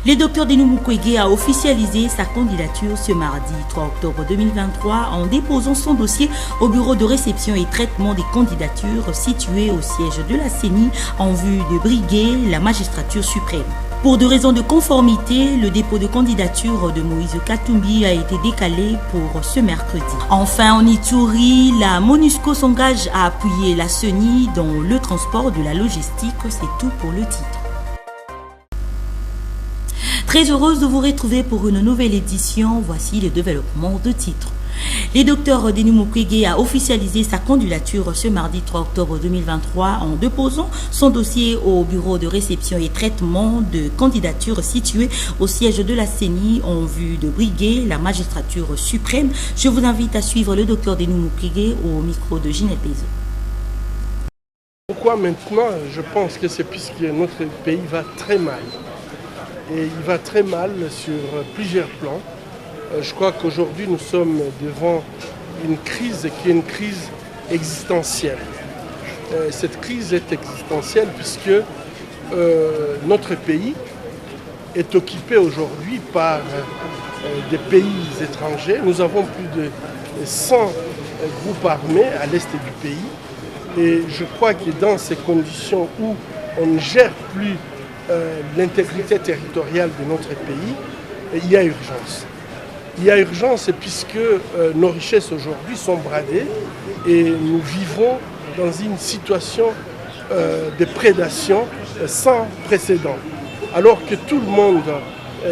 Le docteur Denis Mukwege a officialisé sa candidature ce mardi 3 octobre 2023 en déposant son dossier au bureau de réception et traitement des candidatures situé au siège de la CENI en vue de briguer la magistrature suprême. Pour des raisons de conformité, le dépôt de candidature de Moïse Katumbi a été décalé pour ce mercredi. Enfin, en Ituri, la MONUSCO s'engage à appuyer la CENI dans le transport de la logistique. C'est tout pour le titre. Très heureuse de vous retrouver pour une nouvelle édition. Voici le développement de titres. Le docteur Denis Mukwege a officialisé sa candidature ce mardi 3 octobre 2023 en déposant son dossier au bureau de réception et traitement de candidature situé au siège de la CENI en vue de briguer la magistrature suprême. Je vous invite à suivre le docteur Denis Mukwege au micro de Ginette Pézo. Pourquoi maintenant? Je pense que c'est puisque notre pays va très mal. Et il va très mal sur plusieurs plans. Je crois qu'aujourd'hui, nous sommes devant une crise qui est une crise existentielle. Cette crise est existentielle puisque notre pays est occupé aujourd'hui par des pays étrangers. Nous avons plus de 100 groupes armés à l'est du pays. Et je crois que dans ces conditions où on ne gère plus l'intégrité territoriale de notre pays, il y a urgence. Il y a urgence puisque nos richesses aujourd'hui sont bradées et nous vivons dans une situation de prédation sans précédent. Alors que tout le monde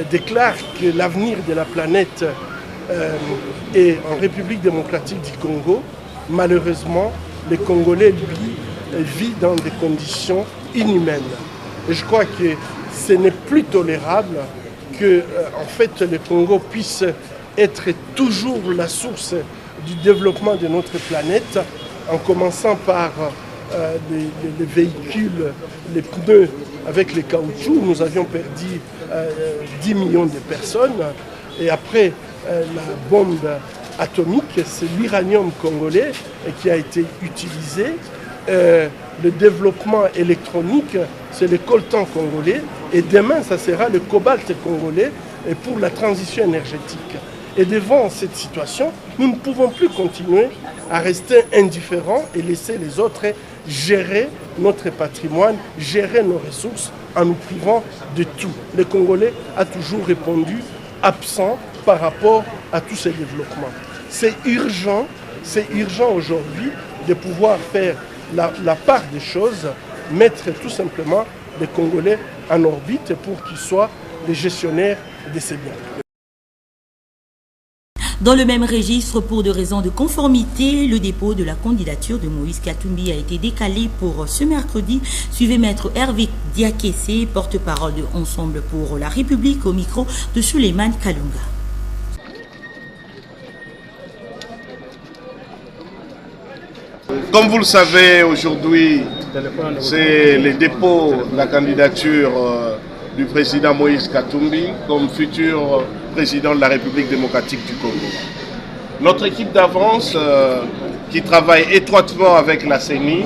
déclare que l'avenir de la planète est en République démocratique du Congo, malheureusement, les Congolais, lui, vivent dans des conditions inhumaines. Et je crois que ce n'est plus tolérable que en fait, le Congo puisse être toujours la source du développement de notre planète, en commençant par les véhicules, les pneus avec les caoutchoucs. Nous avions perdu 10 millions de personnes. Et après, la bombe atomique, c'est l'uranium congolais qui a été utilisé. Le développement électronique, c'est le coltan congolais. Et demain, ça sera le cobalt congolais pour la transition énergétique. Et devant cette situation, nous ne pouvons plus continuer à rester indifférents et laisser les autres gérer notre patrimoine, gérer nos ressources en nous privant de tout. Le Congolais a toujours répondu absent par rapport à tous ces développements. C'est urgent aujourd'hui de pouvoir faire la part des choses, mettre tout simplement les Congolais en orbite pour qu'ils soient les gestionnaires de ces biens. Dans le même registre, pour des raisons de conformité, le dépôt de la candidature de Moïse Katumbi a été décalé pour ce mercredi. Suivez Maître Hervé Diakessé, porte-parole de Ensemble pour la République, au micro de Suleiman Kalunga. Comme vous le savez, aujourd'hui, c'est le dépôt de la candidature du président Moïse Katumbi comme futur président de la République démocratique du Congo. Notre équipe d'avance, qui travaille étroitement avec la CENI,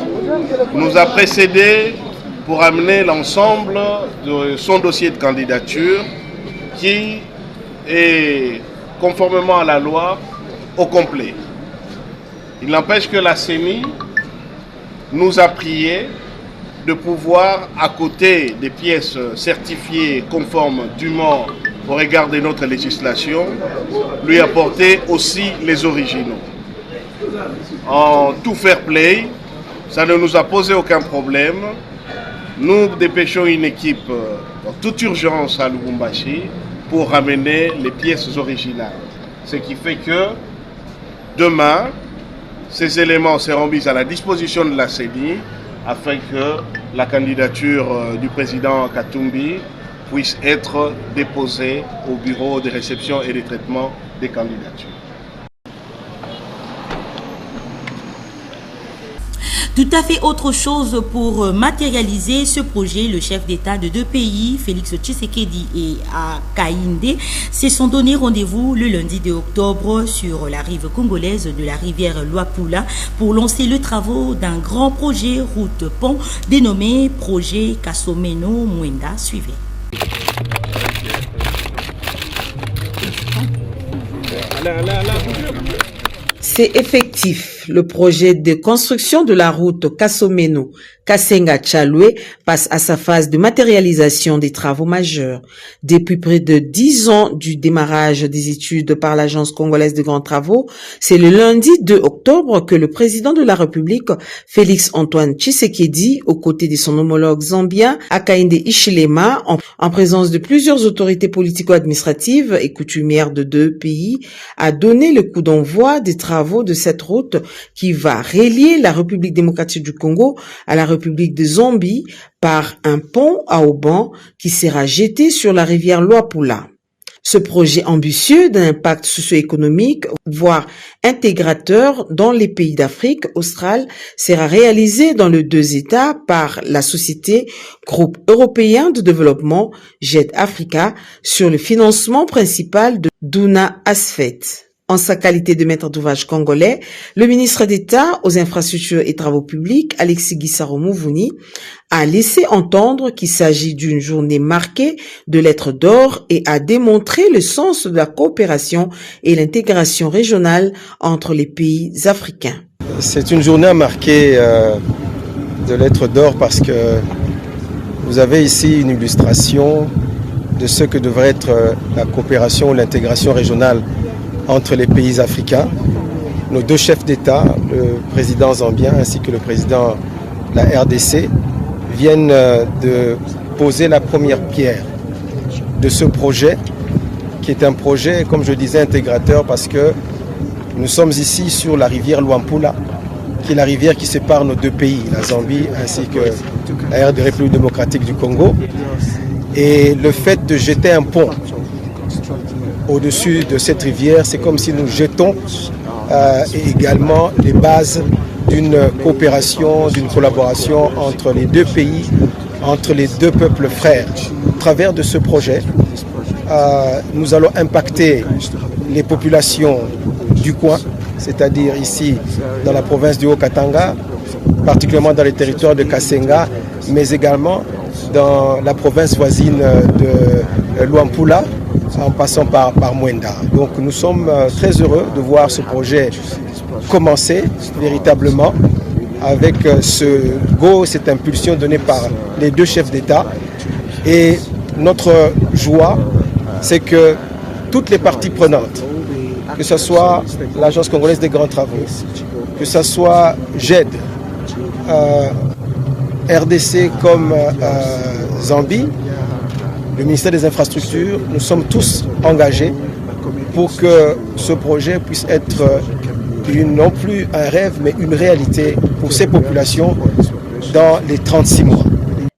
nous a précédés pour amener l'ensemble de son dossier de candidature qui est, conformément à la loi, au complet. Il n'empêche que la CENI nous a prié de pouvoir, à côté des pièces certifiées conformes dûment au regard de notre législation, lui apporter aussi les originaux. En tout fair play, ça ne nous a posé aucun problème. Nous dépêchons une équipe en toute urgence à Lubumbashi pour ramener les pièces originales. Ce qui fait que demain, ces éléments seront mis à la disposition de la CENI afin que la candidature du président Katumbi puisse être déposée au bureau de réception et de traitement des candidatures. Tout à fait autre chose pour matérialiser ce projet. Le chef d'État de deux pays, Félix Tshisekedi et Hakainde, se sont donné rendez-vous le lundi 2 octobre sur la rive congolaise de la rivière Luapula pour lancer le travaux d'un grand projet route-pont dénommé Projet Kasomeno Mwenda. Suivez. C'est effectif. Le projet de construction de la route Kasomeno-Kasenga-Tchaloué passe à sa phase de matérialisation des travaux majeurs. Depuis près de 10 ans du démarrage des études par l'Agence congolaise de grands travaux, c'est le lundi 2 octobre que le président de la République, Félix Antoine Tshisekedi, aux côtés de son homologue zambien, Hakainde Hichilema, en présence de plusieurs autorités politico-administratives et coutumières de deux pays, a donné le coup d'envoi des travaux de cette route qui va relier la République démocratique du Congo à la République de Zambie par un pont à haubans qui sera jeté sur la rivière Luapula. Ce projet ambitieux d'un impact socio-économique, voire intégrateur dans les pays d'Afrique australe, sera réalisé dans les deux États par la société Groupe européen de développement JED Africa sur le financement principal de Duna Asfet. En sa qualité de maître d'ouvrage congolais, le ministre d'État aux infrastructures et travaux publics, Alexis Guissaro Mouvouni, a laissé entendre qu'il s'agit d'une journée marquée de lettres d'or et a démontré le sens de la coopération et l'intégration régionale entre les pays africains. C'est une journée marquée de lettres d'or parce que vous avez ici une illustration de ce que devrait être la coopération ou l'intégration régionale entre les pays africains. Nos deux chefs d'État, le président zambien ainsi que le président de la RDC, viennent de poser la première pierre de ce projet, qui est un projet, comme je disais, intégrateur, parce que nous sommes ici sur la rivière Luapula, qui est la rivière qui sépare nos deux pays, la Zambie ainsi que la République démocratique du Congo. Et le fait de jeter un pont au-dessus de cette rivière, c'est comme si nous jetons également les bases d'une coopération, d'une collaboration entre les deux pays, entre les deux peuples frères. Au travers de ce projet, nous allons impacter les populations du coin, c'est-à-dire ici dans la province du Haut-Katanga, particulièrement dans les territoires de Kasenga, mais également dans la province voisine de Luapula, en passant par Mwenda. Donc nous sommes très heureux de voir ce projet commencer véritablement avec cette impulsion donnée par les deux chefs d'État. Et notre joie, c'est que toutes les parties prenantes, que ce soit l'Agence congolaise des grands travaux, que ce soit JED, RDC comme Zambie, le ministère des Infrastructures, nous sommes tous engagés pour que ce projet puisse être non plus un rêve, mais une réalité pour ces populations dans les 36 mois.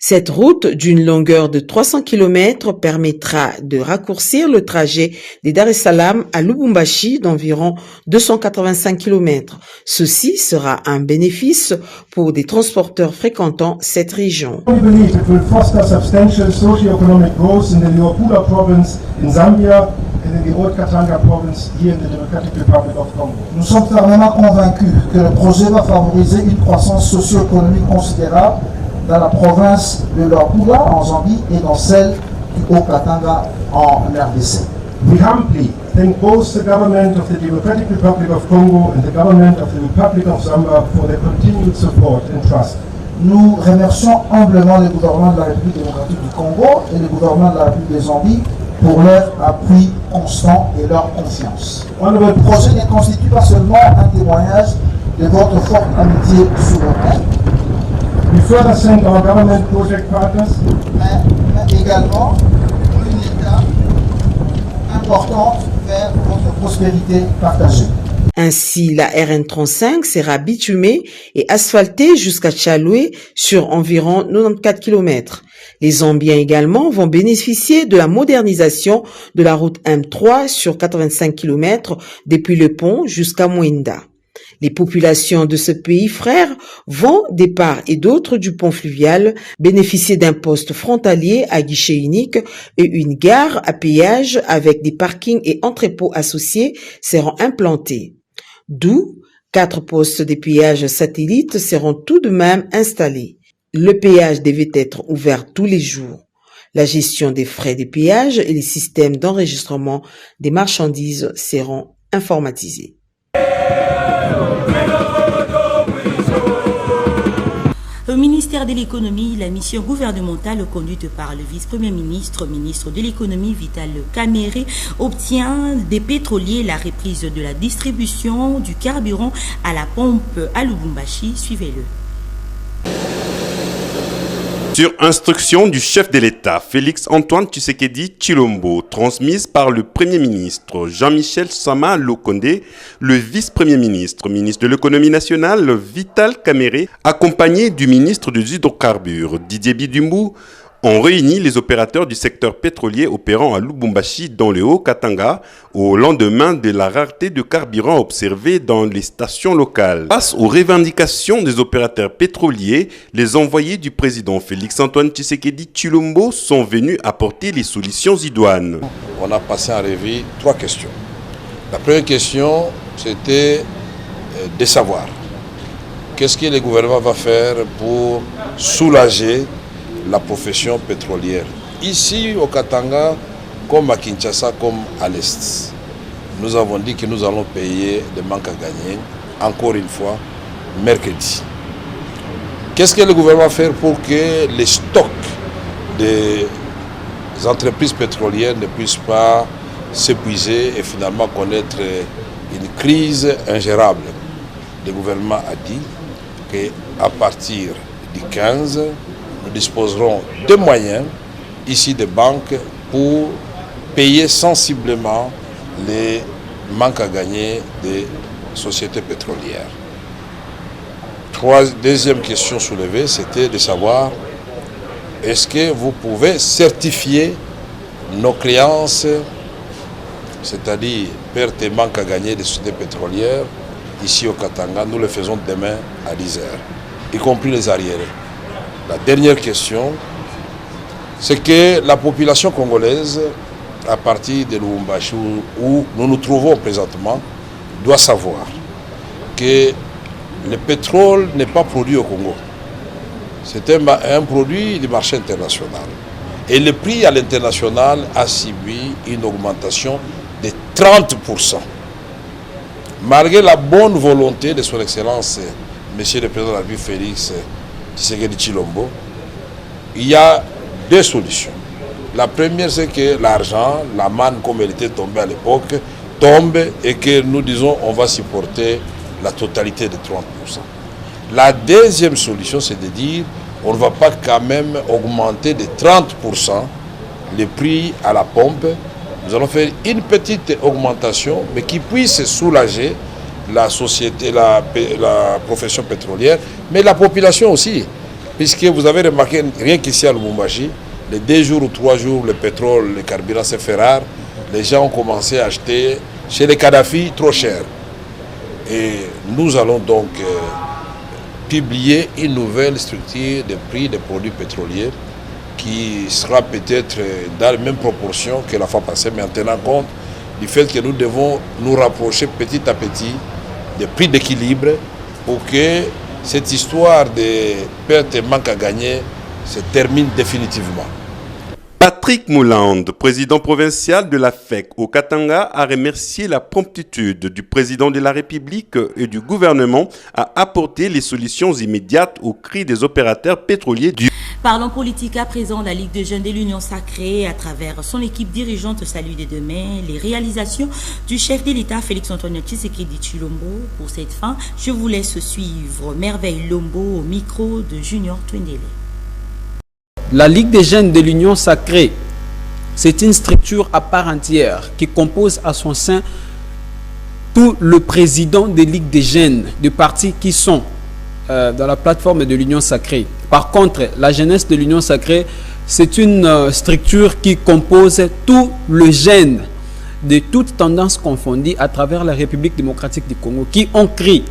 Cette route d'une longueur de 300 km permettra de raccourcir le trajet de Dar es Salaam à Lubumbashi d'environ 285 km. Ceci sera un bénéfice pour des transporteurs fréquentant cette région. We believe it will foster substantial socio-economic growth in the Luapula province in Zambia and in the Haut-Katanga province here in the Democratic Republic of Congo. Nous sommes fermement convaincus que le projet va favoriser une croissance socio-économique considérable dans la province de Luapula en Zambie et dans celle du Haut-Katanga en RDC. We humbly thank both the government of the Democratic Republic of Congo and the government of the Republic of Zambia for their continued support and trust. Nous remercions humblement le gouvernement de la République démocratique du Congo et le gouvernement de la République de Zambie pour leur appui constant et leur confiance. Le projet ne constitue pas seulement un témoignage de votre forte amitié souveraine, we further thank our government project partners, mais également une étape importante vers votre prospérité partagée. Ainsi, la RN35 sera bitumée et asphaltée jusqu'à Tchaloué sur environ 94 km. Les Zambiens également vont bénéficier de la modernisation de la route M3 sur 85 km depuis le pont jusqu'à Mwenda. Les populations de ce pays frère vont, des parts et d'autres du pont fluvial, bénéficier d'un poste frontalier à guichet unique et une gare à péage avec des parkings et entrepôts associés seront implantés. D'où 4 postes de péage satellites seront tout de même installés. Le péage devait être ouvert tous les jours. La gestion des frais de péage et les systèmes d'enregistrement des marchandises seront informatisés. ministère de l'économie, la mission gouvernementale conduite par le vice-premier ministre, ministre de l'économie Vital Kamerhe, obtient des pétroliers la reprise de la distribution du carburant à la pompe à Lubumbashi. Suivez-le. Sur instruction du chef de l'État, Félix-Antoine Tshisekedi Tshilombo, transmise par le Premier ministre Jean-Michel Sama Lokonde, le vice-premier ministre, ministre de l'économie nationale Vital Kamerhe, accompagné du ministre des hydrocarbures Didier Bidumbu, ont réuni les opérateurs du secteur pétrolier opérant à Lubumbashi dans le Haut-Katanga au lendemain de la rareté de carburant observée dans les stations locales. Face aux revendications des opérateurs pétroliers, les envoyés du président Félix-Antoine Tshisekedi Tshilombo sont venus apporter les solutions idoines. On a passé en revue 3 questions. La première question, c'était de savoir qu'est-ce que le gouvernement va faire pour soulager la profession pétrolière. Ici au Katanga, comme à Kinshasa, comme à l'Est, nous avons dit que nous allons payer des manques à gagner, encore une fois, mercredi. Qu'est-ce que le gouvernement va faire pour que les stocks des entreprises pétrolières ne puissent pas s'épuiser et finalement connaître une crise ingérable? Le gouvernement a dit qu'à partir du 15, nous disposerons de moyens, ici des banques, pour payer sensiblement les manques à gagner des sociétés pétrolières. Deuxième question soulevée, c'était de savoir est-ce que vous pouvez certifier nos créances, c'est-à-dire perte et manque à gagner des sociétés pétrolières, ici au Katanga. Nous le faisons demain à 10h, y compris les arriérés. La dernière question, c'est que la population congolaise, à partir de Lubumbashi, où nous nous trouvons présentement, doit savoir que le pétrole n'est pas produit au Congo. C'est un produit du marché international. Et le prix à l'international a subi une augmentation de 30%. Malgré la bonne volonté de son Excellence, Monsieur le Président de la République Félix Tshisekedi Tshilombo, il y a 2 solutions. La première, c'est que l'argent, la manne comme elle était tombée à l'époque, tombe et que nous disons on va supporter la totalité de 30%. La deuxième solution, c'est de dire on ne va pas quand même augmenter de 30% les prix à la pompe. Nous allons faire une petite augmentation, mais qui puisse soulager la société, la profession pétrolière, mais la population aussi. Puisque vous avez remarqué, rien qu'ici à Lubumbashi, les 2 jours ou 3 jours, le pétrole, le carburant s'est fait rare. Les gens ont commencé à acheter chez les Kadhafi trop cher. Et nous allons donc publier une nouvelle structure de prix des produits pétroliers qui sera peut-être dans les mêmes proportions que la fois passée, mais en tenant compte du fait que nous devons nous rapprocher petit à petit des prix d'équilibre pour que cette histoire de perte et manque à gagner se termine définitivement. Patrick Mouland, président provincial de la FEC au Katanga, a remercié la promptitude du président de la République et du gouvernement à apporter les solutions immédiates aux cris des opérateurs pétroliers du... Parlons politique à présent. La Ligue des jeunes de l'Union sacrée, à travers son équipe dirigeante, salue dès demain les réalisations du chef de l'État Félix-Antoine Tshisekedi Tshilombo. Pour cette fin, je vous laisse suivre Merveille Lombo au micro de Junior Twendele. La Ligue des jeunes de l'Union sacrée, c'est une structure à part entière qui compose à son sein tout le président des ligues des jeunes de partis qui sont dans la plateforme de l'Union sacrée. Par contre, la jeunesse de l'Union sacrée, c'est une structure qui compose tout le jeune de toutes tendances confondues à travers la République démocratique du Congo, qui ont crié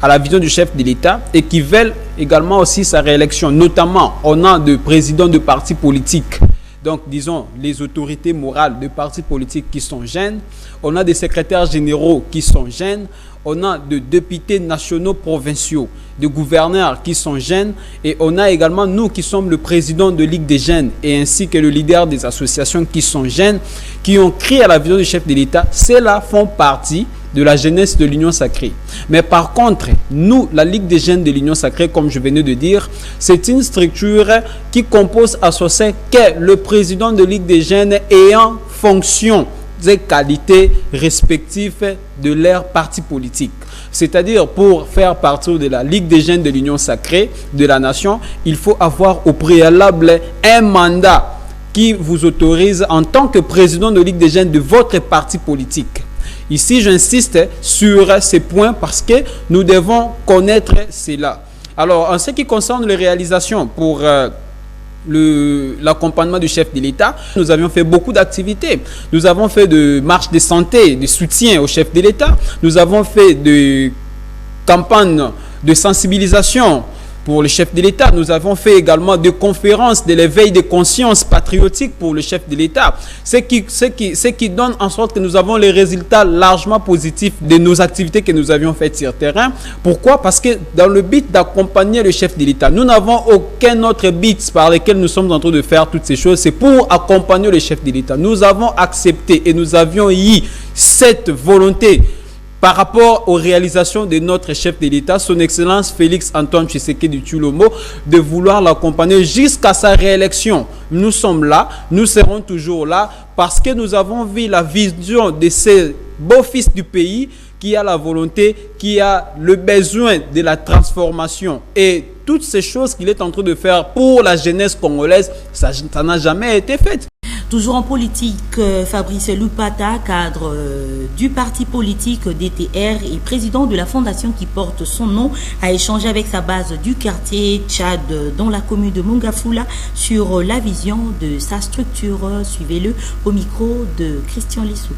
à la vision du chef de l'État et qui veulent également aussi sa réélection. Notamment, on a des présidents de partis politiques, donc disons les autorités morales de partis politiques qui sont jeunes, on a des secrétaires généraux qui sont jeunes, on a des députés nationaux provinciaux, des gouverneurs qui sont jeunes, et on a également nous qui sommes le président de Ligue des jeunes et ainsi que le leader des associations qui sont jeunes, qui ont crié à la vision du chef de l'État. Ceux-là font partie de la jeunesse de l'Union Sacrée. Mais par contre, nous, la Ligue des jeunes de l'Union Sacrée, comme je venais de dire, c'est une structure qui compose à son sein qu'est le président de Ligue des jeunes ayant fonction des qualités respectives de leur parti politique. C'est-à-dire, pour faire partie de la Ligue des jeunes de l'Union Sacrée de la nation, il faut avoir au préalable un mandat qui vous autorise en tant que président de Ligue des jeunes de votre parti politique. Ici, j'insiste sur ces points parce que nous devons connaître cela. Alors, en ce qui concerne les réalisations pour l'accompagnement du chef de l'État, nous avions fait beaucoup d'activités. Nous avons fait de marches de santé, de soutien au chef de l'État. Nous avons fait de campagnes de sensibilisation pour le chef de l'État. Nous avons fait également des conférences de l'éveil de conscience patriotique pour le chef de l'État. Ce qui donne en sorte que nous avons les résultats largement positifs de nos activités que nous avions faites sur terrain. Pourquoi? Parce que dans le but d'accompagner le chef de l'État, nous n'avons aucun autre but par lequel nous sommes en train de faire toutes ces choses. C'est pour accompagner le chef de l'État. Nous avons accepté et nous avions eu cette volonté par rapport aux réalisations de notre chef de l'État, son Excellence Félix Antoine Tshisekedi Tshilombo, de vouloir l'accompagner jusqu'à sa réélection. Nous sommes là, nous serons toujours là, parce que nous avons vu la vision de ces beaux fils du pays qui a la volonté, qui a le besoin de la transformation. Et toutes ces choses qu'il est en train de faire pour la jeunesse congolaise, ça n'a jamais été fait. Toujours en politique, Fabrice Lupata, cadre du parti politique DTR et président de la fondation qui porte son nom, a échangé avec sa base du quartier Tchad dans la commune de Mongafula sur la vision de sa structure. Suivez-le au micro de Christian Lissoukou.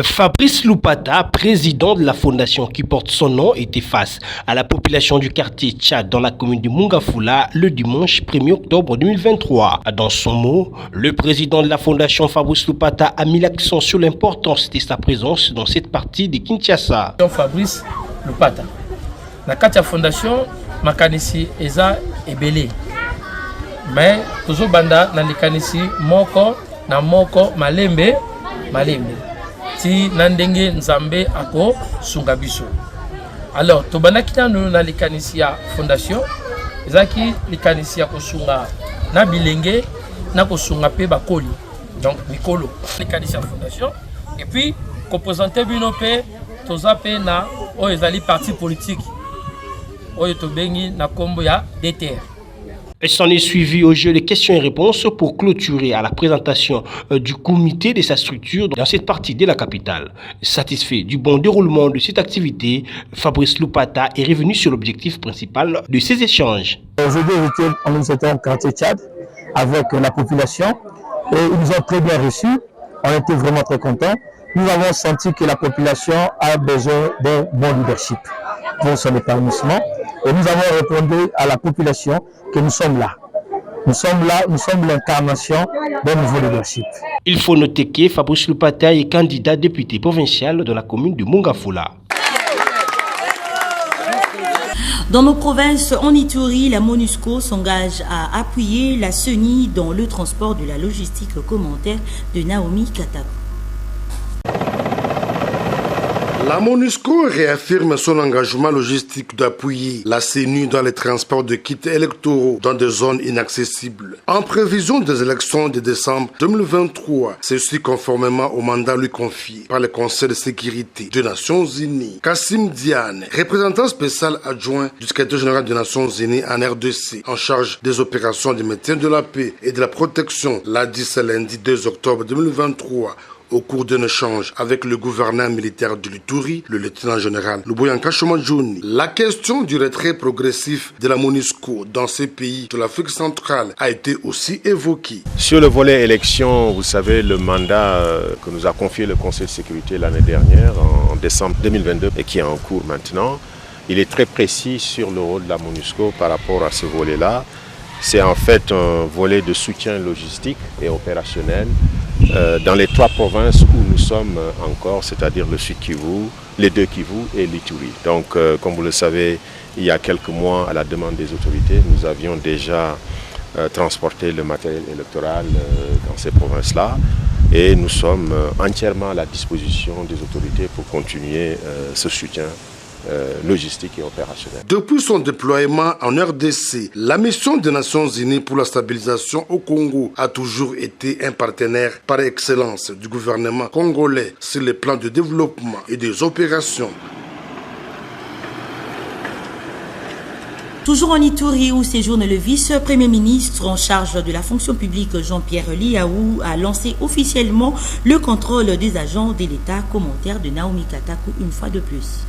Fabrice Lupata, président de la fondation qui porte son nom, était face à la population du quartier Tchad dans la commune de Mongafula le dimanche 1er octobre 2023. Dans son mot, le président de la fondation Fabrice Lupata a mis l'accent sur l'importance de sa présence dans cette partie de Kinshasa. Fabrice Lupata, la fondation makanisi eza ebele, mais toujours banda na likanisi moko na moko malembe. Ti nandenge nzambe ako sungabiso. Alors tobana kitano na likanisi ya fondation ezaki likanisi ya kosunga na bilenge na kosunga pe bakoli, donc mikolo likanisi ya fondation, et puis composante bino pe toza pe na o ezali parti politique oyo tobengi na kombo ya DTR. Et s'en est suivi au jeu de questions et réponses pour clôturer à la présentation du comité de sa structure dans cette partie de la capitale. Satisfait du bon déroulement de cette activité, Fabrice Lupata est revenu sur l'objectif principal de ces échanges. Aujourd'hui, nous étions au quartier Tchad avec la population et ils nous ont très bien reçus. On était vraiment très contents. Nous avons senti que la population a besoin d'un bon leadership pour son épanouissement. Et nous avons répondu à la population que nous sommes là. Nous sommes là, nous sommes l'incarnation d'un nouveau leadership. Il faut noter que Fabrice Lupata est candidat député provincial de la commune de Mongafula. Dans nos provinces, en Ituri, la MONUSCO s'engage à appuyer la CENI dans le transport de la logistique. Commentaire de Naomi Katako. La MONUSCO réaffirme son engagement logistique d'appuyer la CENI dans les transports de kits électoraux dans des zones inaccessibles. En prévision des élections de décembre 2023, ceci conformément au mandat lui confié par le Conseil de sécurité des Nations Unies. Kassim Diane, représentant spécial adjoint du secrétaire général des Nations Unies en RDC, en charge des opérations de maintien de la paix et de la protection, l'a dit ce lundi 2 octobre 2023. Au cours d'un échange avec le gouverneur militaire de l'Ituri, le lieutenant-général Luboyanka Shomadjouni, la question du retrait progressif de la MONUSCO dans ces pays de l'Afrique centrale a été aussi évoquée. Sur le volet élection, vous savez, le mandat que nous a confié le Conseil de sécurité l'année dernière, en décembre 2022, et qui est en cours maintenant, il est très précis sur le rôle de la MONUSCO par rapport à ce volet-là. C'est en fait un volet de soutien logistique et opérationnel dans les 3 provinces où nous sommes encore, c'est-à-dire le Sud Kivu, les 2 Kivu et l'Ituri. Donc, comme vous le savez, il y a quelques mois, à la demande des autorités, nous avions déjà transporté le matériel électoral dans ces provinces-là. et nous sommes entièrement à la disposition des autorités pour continuer ce soutien logistique et opérationnel. Depuis son déploiement en RDC, la mission des Nations Unies pour la stabilisation au Congo a toujours été un partenaire par excellence du gouvernement congolais sur les plans de développement et des opérations. Toujours en Ituri où séjourne le vice-premier ministre en charge de la fonction publique Jean-Pierre Liaou a lancé officiellement le contrôle des agents de l'État. Commentaire de Naomi Katakou une fois de plus.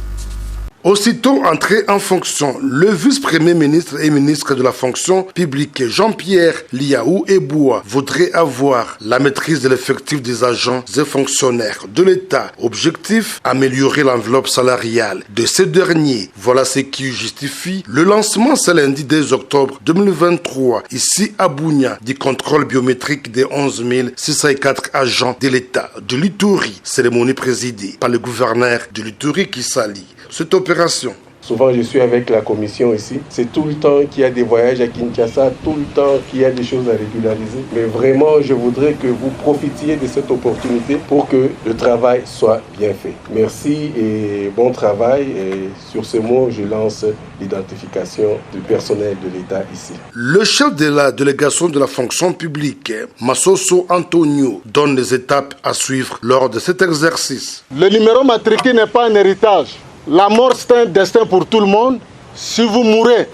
Aussitôt entré en fonction, le vice-premier ministre et ministre de la fonction publique Jean-Pierre Liaou Eboua voudrait avoir la maîtrise de l'effectif des agents et fonctionnaires de l'État. Objectif, améliorer l'enveloppe salariale de ces derniers. Voilà ce qui justifie le lancement ce lundi 2 octobre 2023 ici à Bunia du contrôle biométrique des 11 604 agents de l'État de l'Ituri. Cérémonie présidée par le gouverneur de l'Ituri qui s'allie cette opération. Souvent, je suis avec la commission ici. C'est tout le temps qu'il y a des voyages à Kinshasa, tout le temps qu'il y a des choses à régulariser. Mais vraiment, je voudrais que vous profitiez de cette opportunité pour que le travail soit bien fait. Merci et bon travail. Et sur ce mot, je lance l'identification du personnel de l'État ici. Le chef de la délégation de la fonction publique, Massoso Antonio, donne les étapes à suivre lors de cet exercice. Le numéro matricule n'est pas un héritage. La mort, c'est un destin pour tout le monde. Si vous mourrez,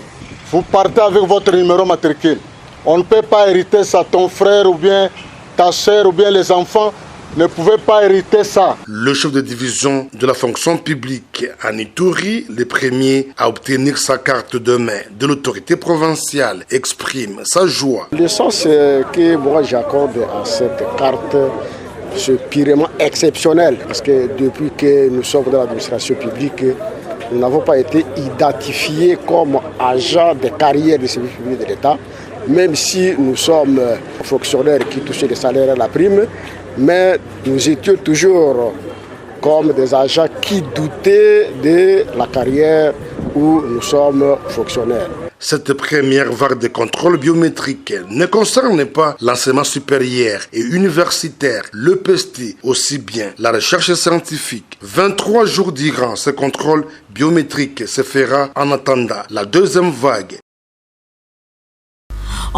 vous partez avec votre numéro matricule. On ne peut pas hériter ça. Ton frère ou bien ta soeur ou bien les enfants ne pouvaient pas hériter ça. Le chef de division de la fonction publique à Ituri, le premier à obtenir sa carte de main de l'autorité provinciale, exprime sa joie. Le sens que moi j'accorde à cette carte, c'est purement exceptionnel parce que depuis que nous sommes dans l'administration publique, nous n'avons pas été identifiés comme agents de carrière du service public de l'État, même si nous sommes fonctionnaires qui touchaient des salaires à la prime, mais nous étions toujours comme des agents qui doutaient de la carrière où nous sommes fonctionnaires. Cette première vague de contrôle biométrique ne concerne pas l'enseignement supérieur et universitaire, le PESTI, aussi bien la recherche scientifique. 23 jours durant ce contrôle biométrique se fera en attendant la deuxième vague.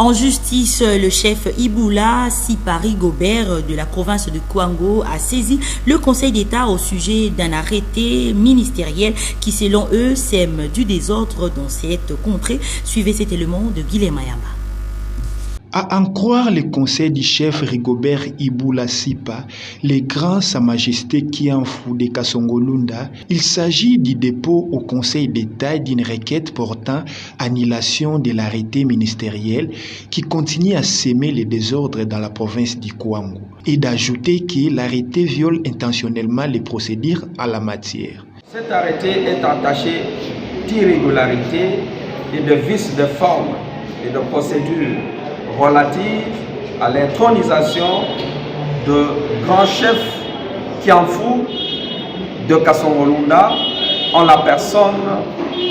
En justice, le chef Iboula Sipari Gobert de la province de Kwango a saisi le Conseil d'État au sujet d'un arrêté ministériel qui, selon eux, sème du désordre dans cette contrée. Suivez cet élément de Guilhem Mayamba. À en croire les conseils du chef Rigobert Iboula Sipa, les grands Sa Majesté Kianfu de Kasongolunda, il s'agit du dépôt au Conseil d'État d'une requête portant annulation de l'arrêté ministériel qui continue à s'aimer les désordres dans la province du Kwango et d'ajouter que l'arrêté viole intentionnellement les procédures en la matière. Cet arrêté est entaché d'irrégularité et de vices de forme et de procédure relative à l'intronisation de grand chef Kianfu de Kasongolunda en la personne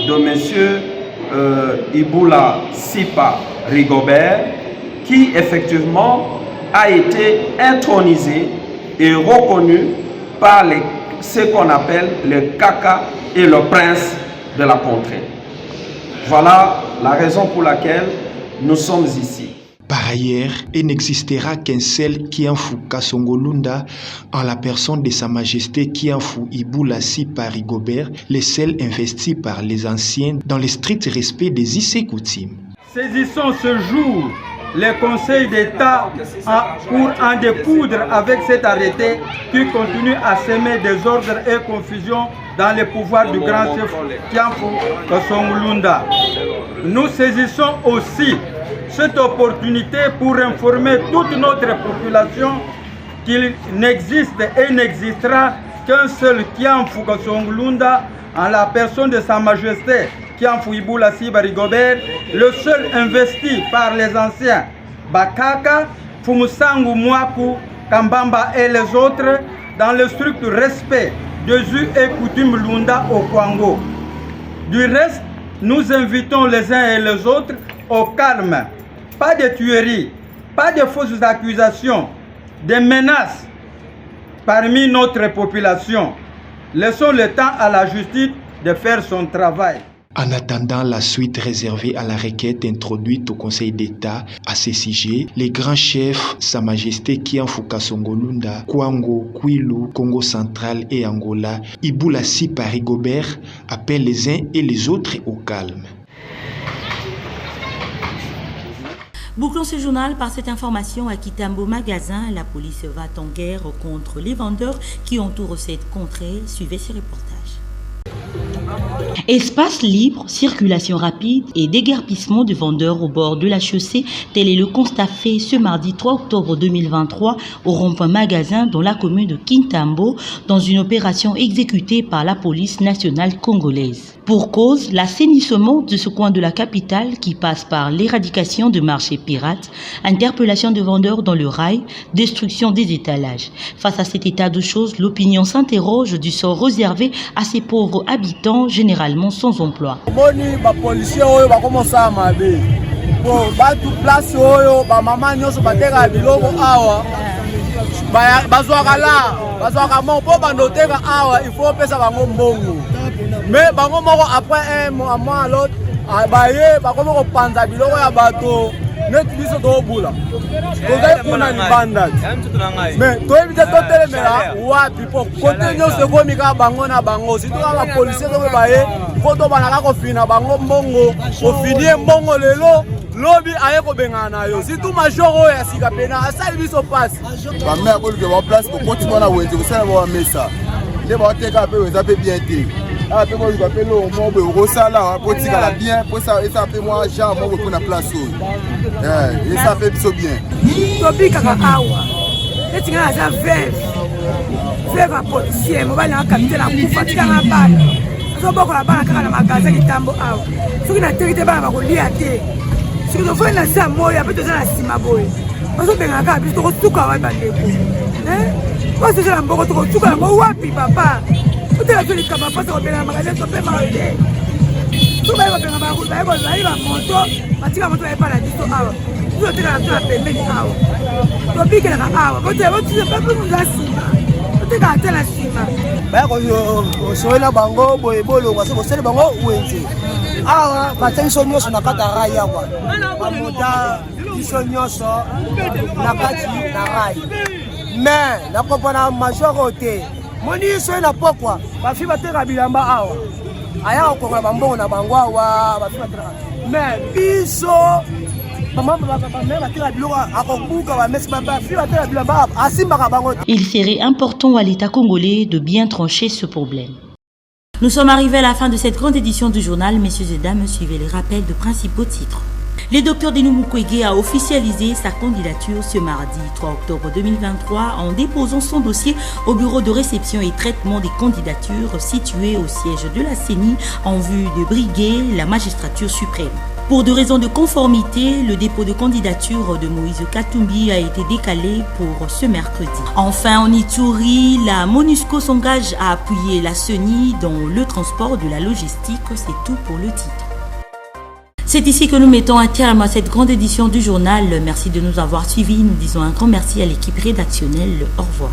de M. Iboula Sipa Rigobert qui effectivement a été intronisé et reconnu par ce qu'on appelle le Kaka et le prince de la contrée. Voilà la raison pour laquelle nous sommes ici. Par ailleurs, il n'existera qu'un seul Kianfu Kasongolunda en la personne de Sa Majesté Kianfu Iboula Sipa Rigobert, le seul investi par les anciens dans le strict respect des us et coutumes. Saisissons ce jour le Conseil d'État pour en découdre avec cet arrêté qui continue à semer désordre et confusion dans les pouvoirs du grand chef Kianfu Kasongolunda. Nous saisissons aussi cette opportunité pour informer toute notre population qu'il n'existe et n'existera qu'un seul Kianfu Kasongolunda en la personne de Sa Majesté Kianfu Iboula Sipa Rigobert, le seul investi par les anciens Bakaka, Fumusangu Mwaku, Kambamba et les autres dans le strict respect des us et coutumes Lunda au Kwango. Du reste, nous invitons les uns et les autres au calme. Pas de tueries, pas de fausses accusations, des menaces parmi notre population. Laissons le temps à la justice de faire son travail. En attendant la suite réservée à la requête introduite au Conseil d'État à ce sujet, les grands chefs, Sa Majesté Kianfuka Songolunda, Kwango, Kwilu, Congo central et Angola, Iboula Sipa Rigobert, appellent les uns et les autres au calme. Bouclons ce journal par cette information à Kitambo Magasin. La police va en guerre contre les vendeurs qui entourent cette contrée. Suivez ce reportage. Espace libre, circulation rapide et déguerpissement de vendeurs au bord de la chaussée, tel est le constat fait ce mardi 3 octobre 2023 au rond-point Magasin dans la commune de Kintambo dans une opération exécutée par la police nationale congolaise. Pour cause, l'assainissement de ce coin de la capitale qui passe par l'éradication de marchés pirates, interpellation de vendeurs dans le rail, destruction des étalages. Face à cet état de choses, l'opinion s'interroge du sort réservé à ces pauvres habitants généralement sans emploi. Mais après un mois à l'autre, mais lobi aye ko bengana yo surtout major ya sika pena asali biso passe ba mère ko le place ko continuer na wenze ko sala ba mesa le ba teka pe wenza pe bien te a pe ko ko pe lo mo be ko sala ko tika la bien pour ça et ça pe moi ja mo ko na place et ça fait biso bien to bika ka awa et tika za veve policier mo ba na capitaine na kufa tika na bana so boko la bana kaka na magasin Kitambo awa soki na terite bana ba ko lia te. Si vous avez un samoa, il y a peut-être un simaboy. On se fait un cas, puis on se tout à l'heure. On se fait un peu de tout à l'heure. Papa. Vous avez fait les camarades, vous avez fait un magasin, vous avez fait un magasin. Vous avez fait un magasin, vous avez fait un moto, vous avez fait un magasin. Vous avez fait un magasin, vous avez fait un magasin. Vous avez fait un magasin, vous avez fait un magasin. Osoela bango boyebolo kwa sababu sele bango wenze awa batenso nyoso na kata raya kwa amuda iso nyoso na kati na rai mais na kopana majorité moni iso na pokwa bafi bateka bilamba awa aya ko bambongo na bango awa bafi bateka mais biso. Il serait important à l'État congolais de bien trancher ce problème. Nous sommes arrivés à la fin de cette grande édition du journal. Messieurs et dames, suivez les rappels de principaux titres. Le docteur Denis Mukwege a officialisé sa candidature ce mardi 3 octobre 2023 en déposant son dossier au bureau de réception et traitement des candidatures situé au siège de la CENI en vue de briguer la magistrature suprême. Pour des raisons de conformité, le dépôt de candidature de Moïse Katumbi a été décalé pour ce mercredi. Enfin, en Ituri, la MONUSCO s'engage à appuyer la CENI dans le transport de la logistique. C'est tout pour le titre. C'est ici que nous mettons un terme à cette grande édition du journal. Merci de nous avoir suivis. Nous disons un grand merci à l'équipe rédactionnelle. Au revoir.